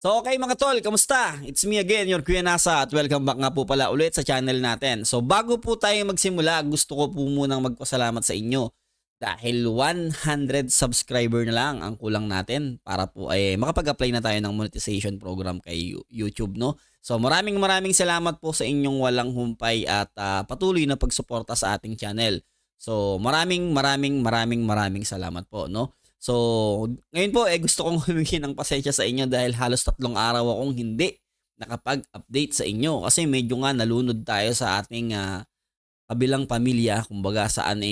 So okay mga tol, kamusta? It's me again, your Kuya Nasa at welcome back nga po pala ulit sa channel natin. So bago po tayo magsimula, gusto ko po munang magpasalamat sa inyo dahil 100 subscriber na lang ang kulang natin para po ay makapag-apply na tayo ng monetization program kay YouTube, no? So maraming salamat po sa inyong walang humpay at patuloy na pagsuporta sa ating channel. So maraming salamat po, no? So, ngayon po gusto kong humingi ng pasensya sa inyo dahil halos 3 araw akong hindi nakapag-update sa inyo kasi medyo nga nalunod tayo sa ating kabilang pamilya, kumbaga saan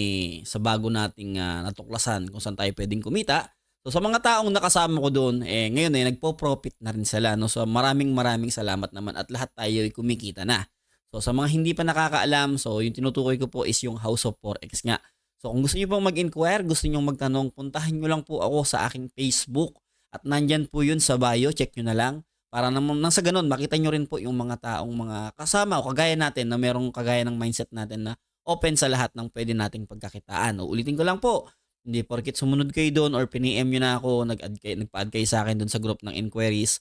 sa bago nating natuklasan kung saan tayo pwedeng kumita. So sa mga taong nakasama ko doon, ngayon nagpo-profit na rin sila, no? So maraming salamat naman at lahat tayo ay kumikita na. So sa mga hindi pa nakakaalam, so yung tinutukoy ko po is yung House of Forex nga. So kung gusto niyo pong mag-inquire, gusto niyo magtanong, puntahan niyo lang po ako sa aking Facebook at nandyan po yun sa bio, check niyo na lang. Para nang sa ganun, makita niyo rin po yung mga taong mga kasama o kagaya natin na merong kagaya ng mindset natin na open sa lahat ng pwede nating pagkakitaan. O ulitin ko lang po, hindi porket sumunod kayo doon or pini-M nyo na ako, nagpa-add kayo sa akin doon sa group ng inquiries,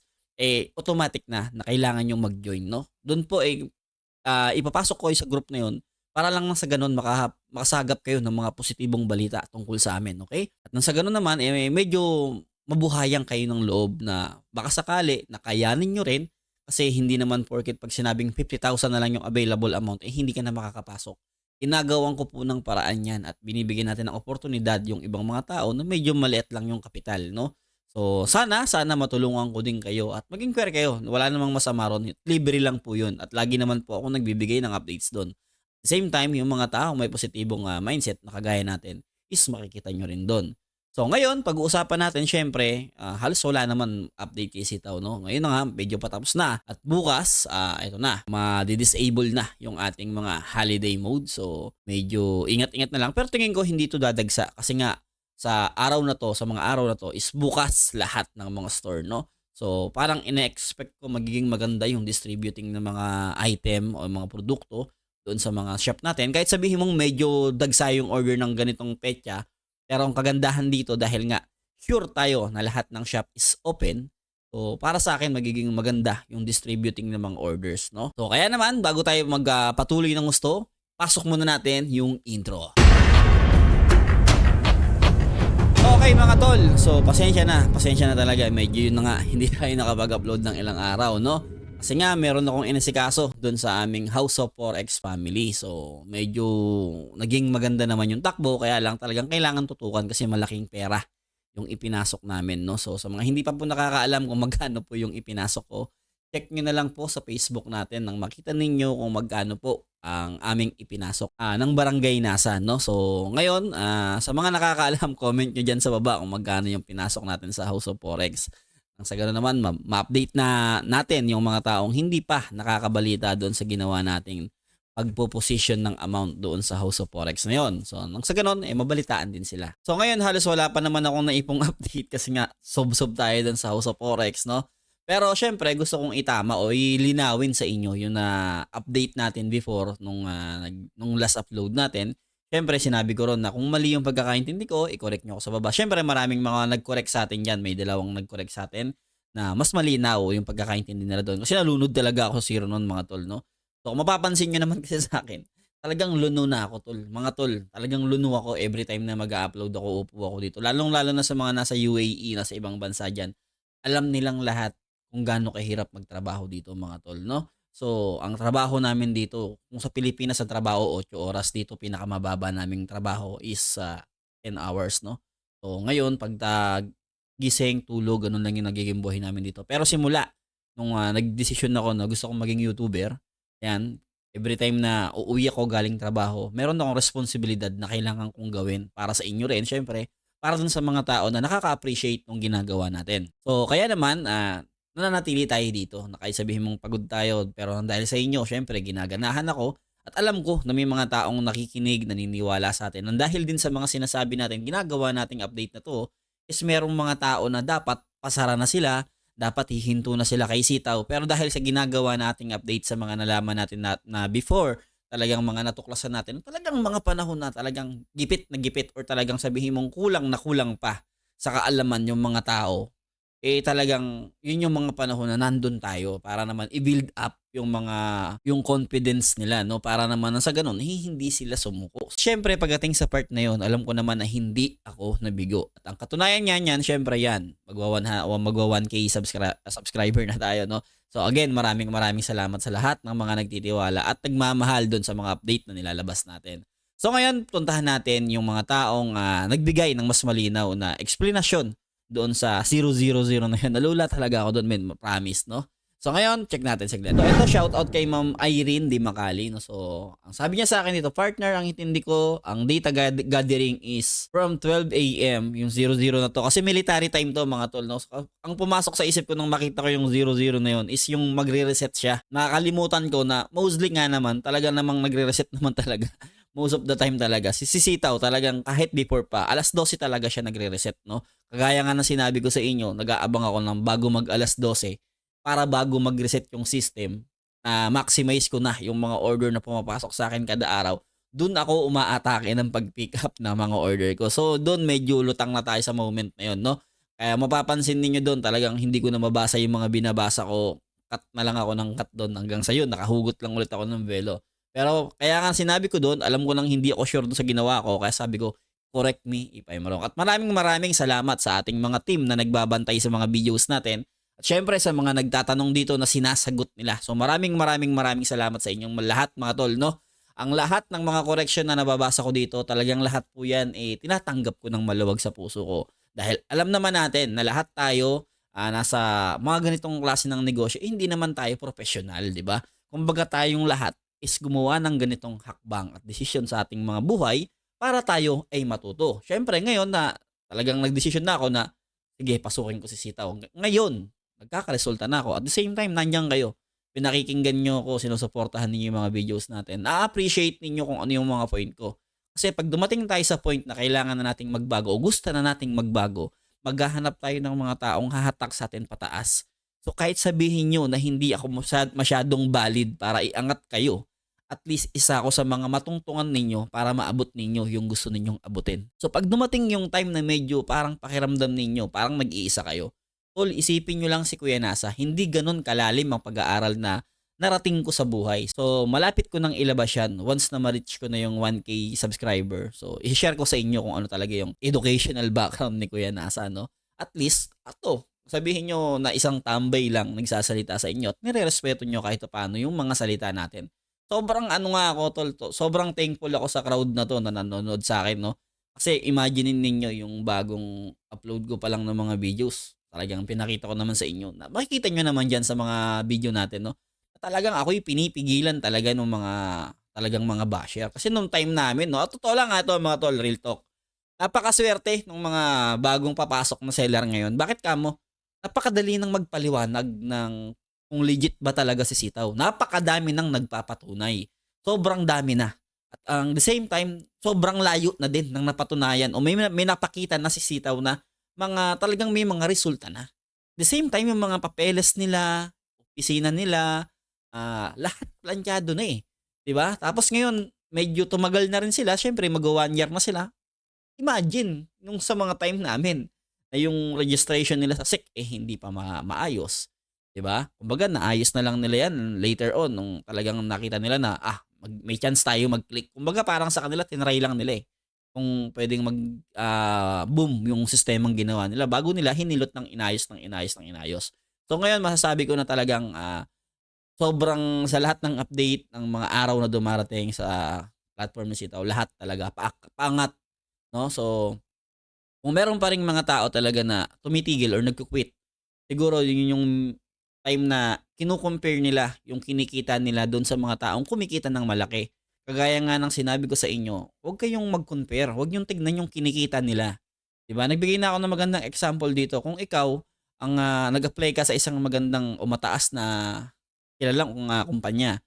automatic na kailangan nyo mag-join, no? Doon po ipapasok ko sa group na yun para lang nang sa ganun makasagap kayo ng mga positibong balita tungkol sa amin, okay? At nang sa ganun naman, medyo mabuhayan kayo ng loob na baka sakali na kayanin nyo rin kasi hindi naman porket pag sinabing 50,000 na lang yung available amount, hindi ka na makakapasok. Ginagawan ko po ng paraan yan at binibigyan natin ng oportunidad yung ibang mga tao na medyo maliit lang yung kapital, no? So, sana matulungan ko din kayo at mag-inquire kayo. Wala namang masama ron. Libre lang po yun at lagi naman po ako nagbibigay ng updates doon. Same time, yung mga tao may positibong mindset na kagaya natin is makikita nyo rin doon. So ngayon, pag-uusapan natin syempre, halos wala naman update kay Sitaw, no? Ngayon na nga, medyo patapos na. At bukas, ito na, ma-disable na yung ating mga holiday mode. So medyo ingat-ingat na lang. Pero tingin ko hindi to dadagsa kasi nga sa araw na to, sa mga araw na to is bukas lahat ng mga store, no? So parang ina-expect ko magiging maganda yung distributing ng mga item o mga produkto doon sa mga shop natin. Kahit sabihin mong medyo dagsa yung order ng ganitong petsa, pero ang kagandahan dito dahil nga sure tayo na lahat ng shop is open, so para sa akin magiging maganda yung distributing ng mga orders, no? So kaya naman, bago tayo magpatuloy ng gusto, pasok muna natin yung intro. Okay mga tol, so pasensya na talaga, medyo yun na nga, hindi tayo nakapag-upload ng ilang araw, no? Kasi nga meron akong inasikaso doon sa aming House of Forex family. So medyo naging maganda naman yung takbo, kaya lang talagang kailangan tutukan kasi malaking pera yung ipinasok namin, no? So sa mga hindi pa po nakakaalam kung magkano po yung ipinasok ko, check nyo na lang po sa Facebook natin nang makita ninyo kung magkano po ang aming ipinasok ng Barangay Nasa, no? So ngayon, sa mga nakakaalam, comment nyo dyan sa baba kung magkano yung pinasok natin sa House of Forex. Ang sa gano'n naman, ma-update na natin yung mga taong hindi pa nakakabalita doon sa ginawa nating pagpo-position ng amount doon sa House of Forex na yun. So, nang sa gano'n, mabalitaan din sila. So, ngayon, halos wala pa naman akong naipong update kasi nga, sob-sob tayo doon sa House of Forex, no? Pero, syempre, gusto kong itama o ilinawin sa inyo yung na-update natin before nung last upload natin. Siyempre, sinabi ko ron na kung mali yung pagkakaintindi ko, i-correct nyo ako sa baba. Siyempre, maraming mga nag-correct sa atin dyan. May dalawang nag-correct sa atin na mas malinaw yung pagkakaintindi nila doon. Kasi nalunod talaga ako sa zero noon, mga tol, no? So, kung mapapansin nyo naman kasi sa akin, talagang luno na ako, tol. Mga tol, talagang luno ako every time na mag-upload ako, upo ako dito. Lalong-lalo na sa mga nasa UAE, nasa ibang bansa dyan. Alam nilang lahat kung gaano kahirap magtrabaho dito, mga tol, no? So, ang trabaho namin dito, kung sa Pilipinas ang trabaho 8 oras, dito pinakamababa naming trabaho is 10 hours, no? So, ngayon, pag gising, tulog, ganun lang yung nagiging buhay namin dito. Pero simula, nung nagdesisyon ako na gusto kong maging YouTuber, yan, every time na uuwi ako galing trabaho, meron akong responsibilidad na kailangan kong gawin para sa inyo rin, syempre, para dun sa mga tao na nakaka-appreciate ng ginagawa natin. So, kaya naman, nananatili tayo dito. Sabihin mong pagod tayo, pero dahil sa inyo, syempre, ginaganahan ako. At alam ko na may mga taong nakikinig, naniniwala sa atin. Nang dahil din sa mga sinasabi natin, ginagawa nating update na to, is merong mga tao na dapat pasara na sila, dapat hihinto na sila kay Sitaw. Pero dahil sa ginagawa nating update sa mga nalaman natin na before, talagang mga natuklasan natin, talagang mga panahon na talagang gipit na gipit or talagang sabihin mong kulang na kulang pa sa kaalaman yung mga tao, talagang yun yung mga panahon na nandun tayo para naman i-build up yung confidence nila, no? Para naman nang sa ganun, hindi sila sumuko. Siyempre, pagdating sa part na yun, alam ko naman na hindi ako nabigo. At ang katunayan niyan, magwa 1K subscriber na tayo, no? So again, maraming salamat sa lahat ng mga nagtitiwala at nagmamahal doon sa mga update na nilalabas natin. So ngayon, puntahan natin yung mga taong nagbigay ng mas malinaw na explanation doon sa 000 na yun. Nalula talaga ako doon, men, promise, no? So ngayon, check natin saglit. So ito, shoutout kay Ma'am Irene Di Macali, no? So, ang sabi niya sa akin dito, partner, ang intindi ko, ang data gathering is from 12 AM, yung 00 na to. Kasi military time to, mga tol, no? So, ang pumasok sa isip ko nung makita ko yung 00 na yun is yung magre-reset siya. Nakakalimutan ko na mostly nga naman, talaga namang nagre-reset naman talaga. Most of the time talaga. Si Sitaw talagang kahit before pa, alas 12 talaga siya nagre-reset, no? Kagaya nga ng sinabi ko sa inyo, nag-aabang ako ng bago mag alas 12 para bago mag-reset yung system, maximize ko na yung mga order na pumapasok sa akin kada araw. Doon ako umaatake ng pag-pick up na mga order ko. So doon medyo lutang na tayo sa moment na yun, no? Kaya mapapansin niyo doon talagang hindi ko na mabasa yung mga binabasa ko. Cut na lang ako ng cut doon hanggang sa yun. Nakahugot lang ulit ako ng velo. Pero kaya nga sinabi ko doon, alam ko nang hindi ako sure doon sa ginawa ko. Kaya sabi ko, correct me if I'm wrong. At maraming salamat sa ating mga team na nagbabantay sa mga videos natin. At syempre sa mga nagtatanong dito na sinasagot nila. So maraming salamat sa inyong lahat, mga tol, no? Ang lahat ng mga correction na nababasa ko dito, talagang lahat po yan tinatanggap ko ng maluwag sa puso ko. Dahil alam naman natin na lahat tayo nasa mga ganitong klase ng negosyo, hindi naman tayo professional, di ba? Kumbaga tayong lahat is gumawa ng ganitong hakbang at desisyon sa ating mga buhay para tayo ay matuto. Syempre ngayon na talagang nagdesisyon na ako na sige, pasukin ko si Sitaw. Ngayon, nagkakaresulta na ako. At the same time, nandiyan kayo. Pinakikinggan nyo ako, sinusuportahan ninyo yung mga videos natin. Na-appreciate ninyo kung ano yung mga point ko. Kasi pag dumating tayo sa point na kailangan na nating magbago o gusto na nating magbago, maghahanap tayo ng mga taong hahatak sa atin pataas. So kahit sabihin nyo na hindi ako masyadong valid para iangat kayo, at least isa ako sa mga matungtungan ninyo para maabot ninyo yung gusto ninyong abutin. So pag dumating yung time na medyo parang pakiramdam ninyo, parang nag-iisa kayo, tol, isipin nyo lang si Kuya Nasa, hindi ganun kalalim ang pag-aaral na narating ko sa buhay. So malapit ko nang ilabas yan once na ma-reach ko na yung 1K subscriber. So i-share ko sa inyo kung ano talaga yung educational background ni Kuya Nasa, no? At least, sabihin nyo na isang tambay lang nagsasalita sa inyo at nire-respeto nyo kahit paano yung mga salita natin. Sobrang ako, tol. Sobrang thankful ako sa crowd na to na nanonood sa akin, no? Kasi imaginein ninyo yung bagong upload ko pa lang ng mga videos. Talagang pinakita ko naman sa inyo. Na makikita nyo naman dyan sa mga video natin, no? Talagang ako'y pinipigilan talaga ng mga talagang mga basher. Kasi nung time namin, no? At totoo lang ito, mga tol, real talk. Napakaswerte ng mga bagong papasok na seller ngayon. Bakit kamo? Napakadali nang magpaliwanag ng kung legit ba talaga si Sitaw. Napakadami nang nagpapatunay. Sobrang dami na. At ang the same time, sobrang layo na din ng napatunayan o may napakita na si Sitaw na talagang may mga resulta na. The same time, yung mga papeles nila, opisina nila, lahat planchado na 'Di ba? Tapos ngayon, medyo tumagal na rin sila. Syempre, mag-1 year na sila. Imagine, nung sa mga time namin, na yung registration nila sa SEC, hindi pa maayos. 'Di ba? Kumbaga naayos na lang nila 'yan later on nung talagang nakita nila na may chance tayo mag-click. Kumbaga parang sa kanila tinry lang nila kung pwedeng boom yung sistemang ginawa nila bago nila hinilot ng inayos. So ngayon masasabi ko na talagang sobrang sa lahat ng update ng mga araw na dumarating sa platform ni Sitaw, lahat talaga paangat, no? So kung meron pa ring mga tao talaga na tumitigil or nagku-quit, siguro yun yung time na kino-compare nila yung kinikita nila doon sa mga taong kumikita ng malaki. Kagaya nga ng sinabi ko sa inyo, huwag kayong mag-compare, huwag niyong tignan yung kinikita nila. 'Di ba? Nagbigay na ako ng magandang example dito. Kung ikaw ang nag-apply ka sa isang magandang o mataas na kilalang kumpanya,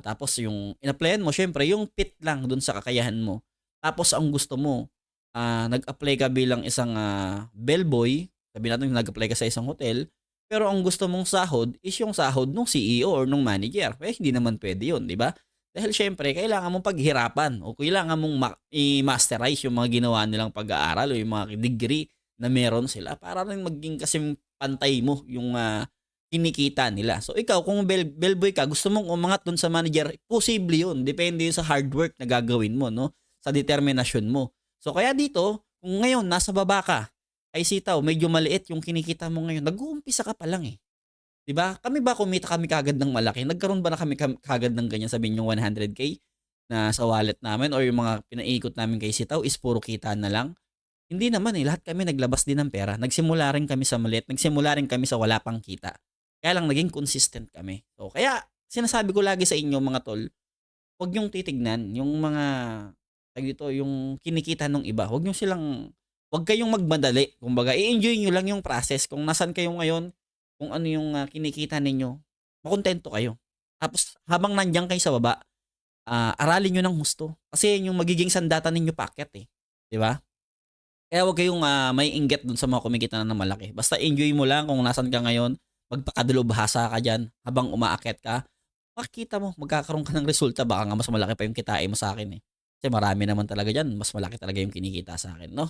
tapos yung in-applyan mo syempre yung fit lang doon sa kakayahan mo. Tapos ang gusto mo, nag-apply ka bilang isang bellboy, sabihin natin nag-apply ka sa isang hotel, pero ang gusto mong sahod is yung sahod ng CEO or ng manager. Hindi naman pwede yun, di ba? Dahil syempre, kailangan mong paghirapan o kailangan mong i-masterize yung mga ginawa nilang pag-aaral o yung mga degree na meron sila para rin maging kasing pantay mo yung kinikita nila. So ikaw kung bellboy ka, gusto mong umangat dun sa manager, posible yun. Depende yun sa hard work na gagawin mo, no? Sa determinasyon mo. So kaya dito, kung ngayon nasa baba ka, ay sitaw, medyo maliit yung kinikita mo ngayon, nag-uumpisa ka pa lang eh. 'Di ba? Kami ba kumita kami kagad ng malaki? Nagkaroon ba na kami kagad ng ganyan, sabihin yung 100K na sa wallet namin or yung mga pinaiikot namin kay sitaw is puro kita na lang? Hindi naman eh, lahat kami naglabas din ng pera. Nagsimula rin kami sa maliit, nagsimula rin kami sa wala pang kita. Kaya lang naging consistent kami. So kaya sinasabi ko lagi sa inyo mga tol, huwag yung titignan yung mga dito, yung kinikita ng iba. Huwag kayong magmadali. Kumbaga, i-enjoy niyo lang yung process. Kung nasan kayo ngayon, kung ano yung kinikita ninyo, makontento kayo. Tapos habang nandiyan kayo sa baba, aralin niyo ng husto. Kasi yun yung magiging sandata ninyo packet eh. 'Di ba? Kaya huwag kayong may inggit dun sa mga kumikita na ng malaki. Basta enjoy mo lang kung nasan ka ngayon. Magpakadalubhasa ka dyan habang umaakyat ka. Makikita mo, magkakaroon ka ng resulta. Baka nga mas malaki pa yung kitain mo sa akin eh. Kasi marami naman talaga dyan. Mas malaki talaga yung kinikita sa akin, no?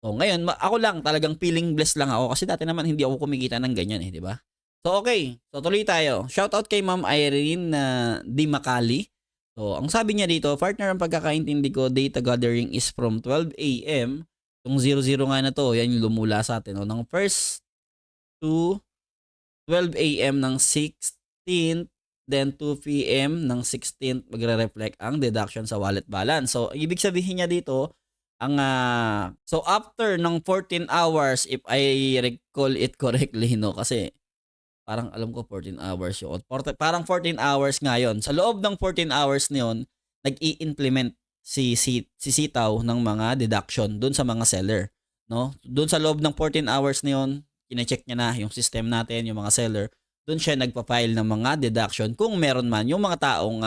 So ngayon, ako lang talagang feeling blessed lang ako kasi dati naman hindi ako kumikita ng ganyan eh, di ba? So okay, so tuloy tayo. Shoutout kay Ma'am Irene Di Macali. So ang sabi niya dito, partner, ang pagkakaintindi ko, data gathering is from 12 AM. Yung 00 nga na to, yan yung lumula sa atin. No? Ng first to 12 AM ng 16th, then 2 PM ng 16th, magre-reflect ang deduction sa wallet balance. So, ibig sabihin niya dito, so after ng 14 hours, if I recall it correctly, no? Kasi parang alam ko 14 hours yun. Parang 14 hours nga yun. Sa loob ng 14 hours na yun, nag-i-implement si sitaw ng mga deduction doon sa mga seller, no? Doon sa loob ng 14 hours na yun, kine-check niya na yung system natin, yung mga seller. Doon siya nagpa-file ng mga deduction kung meron man yung mga taong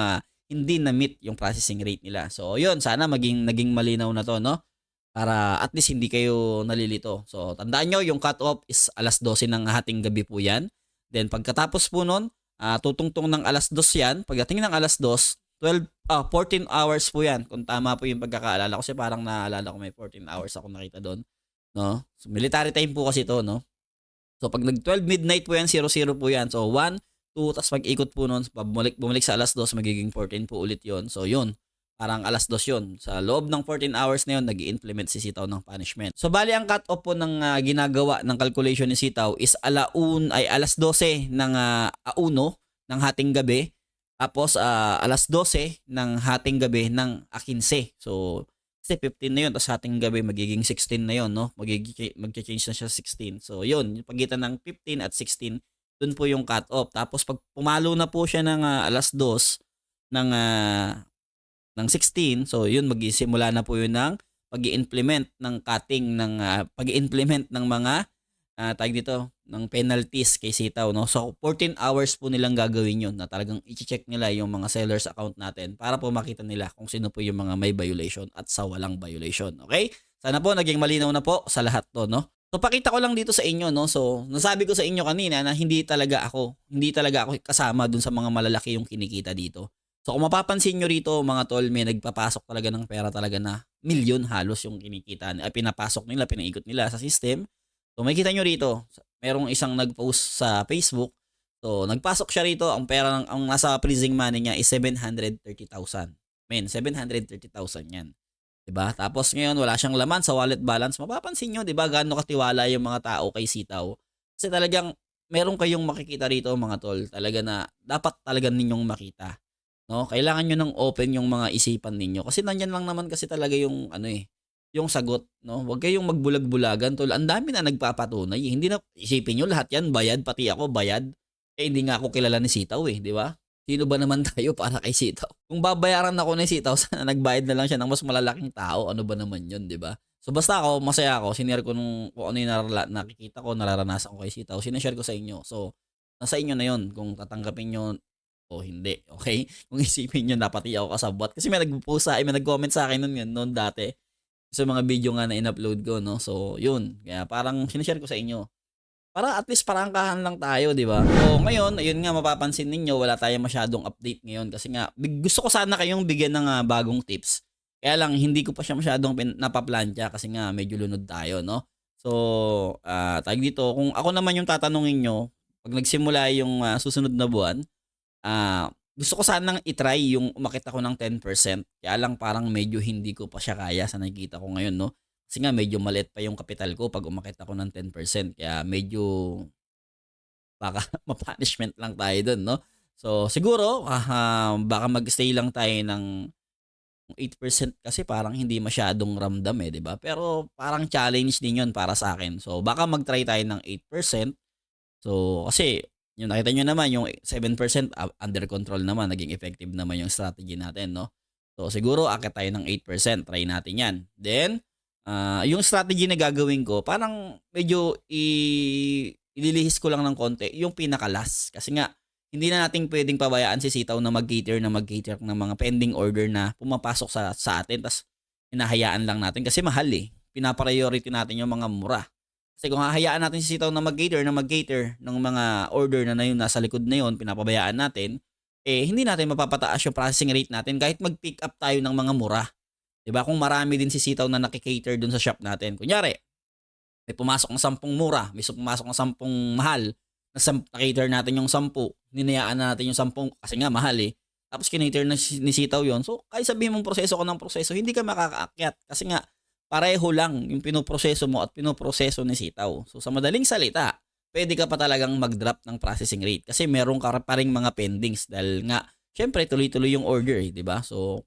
hindi na meet yung processing rate nila. So, yun, sana naging malinaw na to, no? Para at least hindi kayo nalilito. So, tandaan nyo, yung cut-off is alas 12 ng hating gabi po yan. Then, pagkatapos po nun, tutungtong ng alas 2 yan. Pagdating ng alas 2, 14 hours po yan. Kung tama po yung pagkakaalala ko. Kasi parang naalala ko may 14 hours ako nakita doon. No? So, military time po kasi to, no? So, pag nag-12 midnight po yan, 00 po yan. So, 1, 2, tapos pag-ikot po nun, bumalik sa alas 2, magiging 14 po ulit yon. So, yun. Parang alas 2 yun. Sa loob ng 14 hours na yun, nag-i-implement si sitaw ng punishment. So, bali ang cut-off po ng ginagawa ng calculation ni sitaw is alas 12 ng auno ng hating gabi. Tapos, alas 12 ng hating gabi ng 15. So, kasi 15 na yun, tapos hating gabi magiging 16 na yun, no? Mag-change na siya 16. So, yun, yung pagitan ng 15 at 16, dun po yung cut-off. Tapos, pag pumalo na po siya ng alas 2 ng 16, so yun, magsisimula na po yun ng pag-i-implement ng cutting, ng pag-i-implement ng mga tag dito, ng penalties kay sitaw, no? So 14 hours po nilang gagawin yun na talagang i-check nila yung mga sellers account natin para po makita nila kung sino po yung mga may violation at sa walang violation. Okay? Sana po naging malinaw na po sa lahat to, no? So pakita ko lang dito sa inyo, no? So nasabi ko sa inyo kanina na hindi talaga ako kasama dun sa mga malalaki yung kinikita dito. So kung mapapansin nyo rito mga tol, may nagpapasok talaga ng pera talaga na milyon halos yung kinikita, pinapasok nila, pinaikot nila sa system. So makikita nyo rito, merong isang nag-post sa Facebook. So nagpasok siya rito, ang pera ang nasa freezing money niya is 730,000. Men, 730,000 yan. 'Di ba? Tapos ngayon wala siyang laman sa wallet balance. Mapapansin nyo, 'di ba, gaano katiwala yung mga tao kay sitaw. Kasi talagang meron kayong makikita rito mga tol, talaga na dapat talaga ninyong makita. No, kailangan niyo ng open yung mga isipan ninyo kasi nandiyan lang naman kasi talaga yung yung sagot, no? Huwag kayong magbulag-bulagan, tol. Ang dami na nagpapatunay. Hindi na isipin niyo lahat 'yan bayad, pati ako bayad. Eh hindi nga ako kilala ni Sitaw eh, di ba? Sino ba naman tayo para kay Sitaw? Kung babayaran ako ni Sitaw, sana nagbayad na lang siya ng mas malalaking tao. Ano ba naman 'yun, di ba? So basta ako, masaya ako, sinare ko kung ano yung nakikita ko, nararanasan ko kay Sitaw, sinashare ko sa inyo. So nasa inyo na 'yon kung tatanggapin niyo o hindi, okay? Kung isipin nyo, dapat ako kasabwat. Kasi may nag-comment sa akin noon dati. Sa mga video nga na in-upload ko, no? So, yun. Kaya parang sinashare ko sa inyo. Para at least parangkahan lang tayo, di ba? So, ngayon, ayun nga, mapapansin ninyo, wala tayong masyadong update ngayon. Kasi nga, gusto ko sana kayong bigyan ng bagong tips. Kaya lang, hindi ko pa siya masyadong napaplantya kasi nga, medyo lunod tayo, no? So, tawag dito, kung ako naman yung tatanungin nyo, pag nagsimula yung susunod na buwan, gusto ko sanang itry yung umakit ako ng 10%. Kaya lang parang medyo hindi ko pa siya kaya sa nakikita ko ngayon, no? Kasi nga medyo maliit pa yung kapital ko pag umakit ako ng 10%. Kaya medyo baka ma-punishment lang tayo dun, no? So, siguro, baka mag-stay lang tayo ng 8% kasi parang hindi masyadong ramdam eh, 'di ba? Pero parang challenge din 'yon para sa akin. So baka mag-try tayo ng 8%. So kasi yung nakita niyo naman yung 7% under control naman, naging effective naman yung strategy natin, no? So siguro akit tayo ng 8%, try natin 'yan. Then yung strategy na gagawin ko, parang medyo ililihis ko lang ng konti yung pinaka-last kasi nga hindi na natin pwedeng pabayaan si Sitaw na mag-cater ng mga pending order na pumapasok sa atin ta's hinahayaan lang natin kasi mahal, eh. Pina-priority natin yung mga mura. Kasi kung hahayaan natin si Sitaw na mag-cater ng mga order na yun nasa likod na yun, pinapabayaan natin, eh hindi natin mapapataas yung processing rate natin kahit mag-pick up tayo ng mga mura. 'Di ba? Kung marami din si Sitaw na naki-cater dun sa shop natin. Kunyari, may pumasok na 10 mura, may pumasok na 10 mahal, na-cater natin yung 10, hinayaan na natin yung 10 kasi nga mahal, eh. Tapos kinater ni Sitaw yon. So, kahit sabihin mong proseso ka ng proseso, hindi ka makakaakyat kasi nga pareho lang yung pinoproseso mo at pinoproseso ni Sitaw. So, sa madaling salita, pwede ka pa talagang mag-drop ng processing rate kasi meron ka pa ring mga pendings dahil nga syempre tuloy-tuloy yung order, eh, 'di ba? So,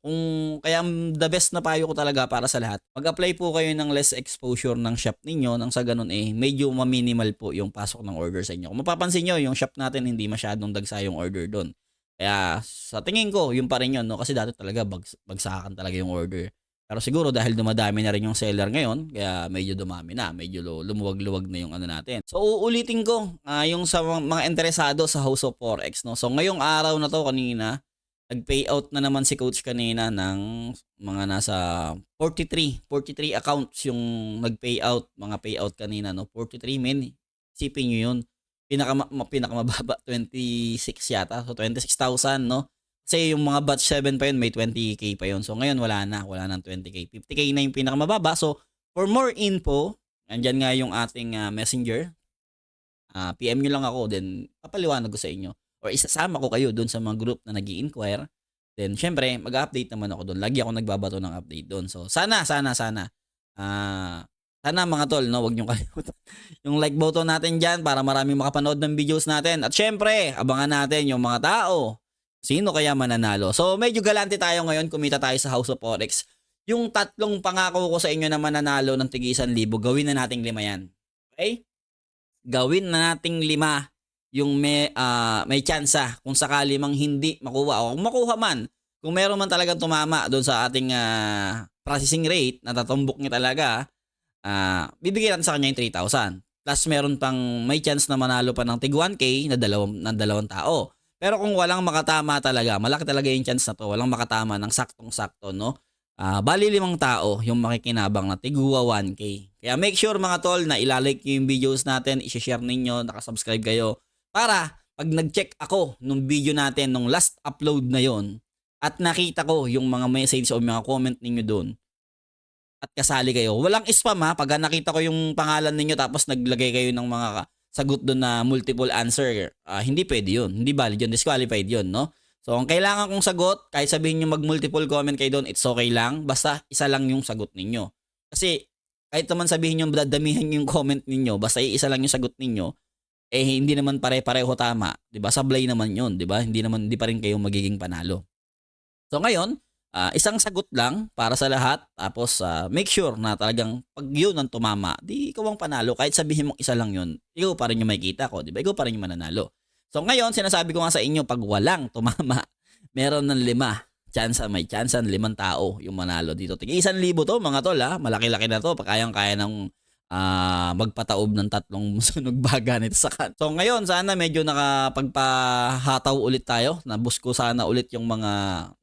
kaya the best na payo ko talaga para sa lahat, mag-apply po kayo ng less exposure ng shop ninyo nang sa ganun eh medyo ma-minimal po yung pasok ng order sa inyo. Kung mapapansin niyo, yung shop natin hindi masyadong dagsa yung order doon. Kaya sa tingin ko, yun pa rin yun, no? Kasi dati talaga bagsakan talaga yung order. Pero siguro dahil dumadami na rin yung seller ngayon, kaya medyo dumami na, medyo lumuwag-luwag na yung ano natin. So uulitin ko, yung sa mga interesado sa House of Forex, no. So ngayong araw na to kanina, nag-payout na naman si coach kanina ng mga nasa 43 accounts yung nag-payout, mga payout kanina, no. 43 men. Isipin niyo yun. Pinakamababa 26 yata. So 26,000, no. Kasi yung mga batch 7 pa yun, may 20k pa yun. So ngayon wala nang 20k. 50k na yung pinakamababa. So for more info, andyan nga yung ating messenger. PM nyo lang ako, then papaliwanag ko sa inyo. Or isasama ko kayo doon sa mga group na nag-i-inquire. Then syempre, mag-update naman ako doon. Lagi ako nagbabato ng update doon. So sana. Sana mga tol, no, wag niyo kalimutan yung like button natin diyan para maraming makapanood ng videos natin. At syempre, abangan natin yung mga tao. Sino kaya mananalo? So medyo galante tayo ngayon, kumita tayo sa House of Forex. Yung tatlong pangako ko sa inyo na mananalo ng tig 1,000, gawin na nating 5 yan. Okay? Gawin na nating 5 yung may tsansa kung sakali mang hindi makuha o kung makuha man. Kung meron man talagang tumama doon sa ating processing rate na tatumbok niya talaga, bibigyan natin sa kanya yung 3,000. Plus meron pang may chance na manalo pa ng tig 1K na dalawang tao. Pero kung walang makatama talaga, malaki talaga yung chance na to, walang makatama ng saktong-sakto, no? Bali 5 tao yung makikinabang na tigwa 1K. Kaya make sure mga tol na ilalike nyo yung videos natin, i-share ninyo, nakasubscribe kayo. Para pag nag-check ako nung video natin, nung last upload na yon at nakita ko yung mga message o mga comment ninyo doon, at kasali kayo. Walang spam ha, pag nakita ko yung pangalan ninyo tapos naglagay kayo ng mga sagot doon na multiple answer, hindi pwede yun. Hindi valid yun, disqualified yun, no? So, ang kailangan kong sagot, kahit sabihin nyo mag-multiple comment kayo doon, it's okay lang. Basta isa lang yung sagot ninyo. Kasi, kahit naman sabihin nyo, dadamihan yung comment ninyo, basta isa lang yung sagot ninyo, eh hindi naman pare-pareho tama. 'Di ba? Sablay naman yun, 'di ba? Hindi pa rin kayo magiging panalo. So, ngayon, isang sagot lang para sa lahat. Tapos make sure na talagang pag yun ang tumama, di ikaw ang panalo. Kahit sabihin mong isa lang yun, ikaw pa rin yung makikita ko. Di ba? Ikaw pa rin yung mananalo. So ngayon, sinasabi ko nga sa inyo, pag walang tumama, meron ng 5. May chance 5 tao yung manalo dito. Tig 1,000 to mga tol ha. Malaki-laki na to. Kayang-kaya ng magpataob ng 3 sunog baga nito sa kan. So ngayon, sana medyo nakapagpahataw ulit tayo. Nabus ko sana ulit yung mga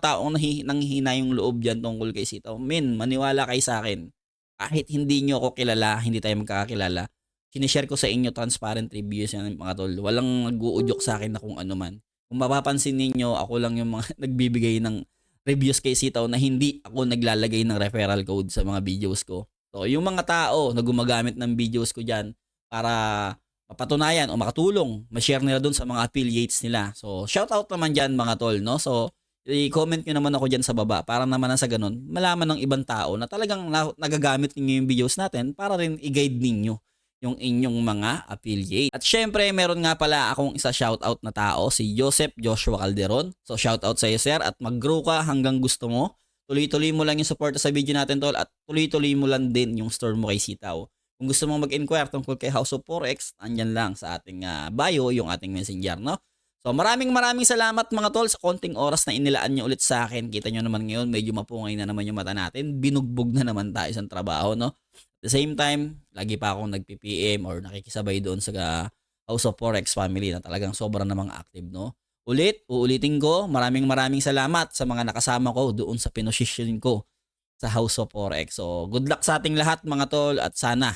taong nanghihina yung loob dyan tungkol kay Sitaw. Maniwala kayo sa akin. Kahit hindi nyo ako kilala, hindi tayo magkakakilala, sinishare ko sa inyo transparent reviews yan mga tol. Walang nag-uudyok sa akin na kung ano man. Kung mapapansin ninyo, ako lang yung mga nagbibigay ng reviews kay Sitaw na hindi ako naglalagay ng referral code sa mga videos ko. So, yung mga tao na gumagamit ng videos ko diyan para mapatunayan o makatulong, ma-share nila dun sa mga affiliates nila. So, shoutout naman diyan mga tol, no? So, i-comment nyo naman ako dyan sa baba para naman sa ganun, malaman ng ibang tao na talagang nagagamit ninyo yung videos natin para rin i-guide ninyo yung inyong mga affiliate. At syempre, meron nga pala akong isa shoutout na tao, si Joseph Joshua Calderon. So, shoutout sa iyo, sir, at mag-grow ka hanggang gusto mo. Tuloy-tuloy mo lang yung suporta sa video natin, tol, at tuloy-tuloy mo lang din yung store mo kay Sitaw. Kung gusto mong mag-inquire tungkol kay House of Forex, andyan lang sa ating bio yung ating messenger, no? So maraming salamat mga tol sa konting oras na inilaan nyo ulit sa akin. Kita nyo naman ngayon, medyo mapungay na naman yung mata natin. Binugbog na naman tayo sa trabaho, no? At the same time, lagi pa akong nag-PPM or nakikisabay doon sa House of Forex family na talagang sobrang namang active, no? Uulitin ko, maraming salamat sa mga nakasama ko doon sa pinosisyon ko sa House of Forex. So good luck sa ating lahat mga tol at sana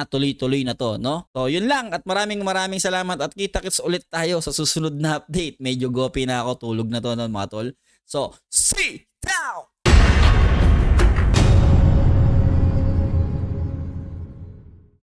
tuloy-tuloy na to, no? So, yun lang at maraming salamat at kita-kits ulit tayo sa susunod na update. Medyo gopi na ako, tulog na to, no, mga tol. So, see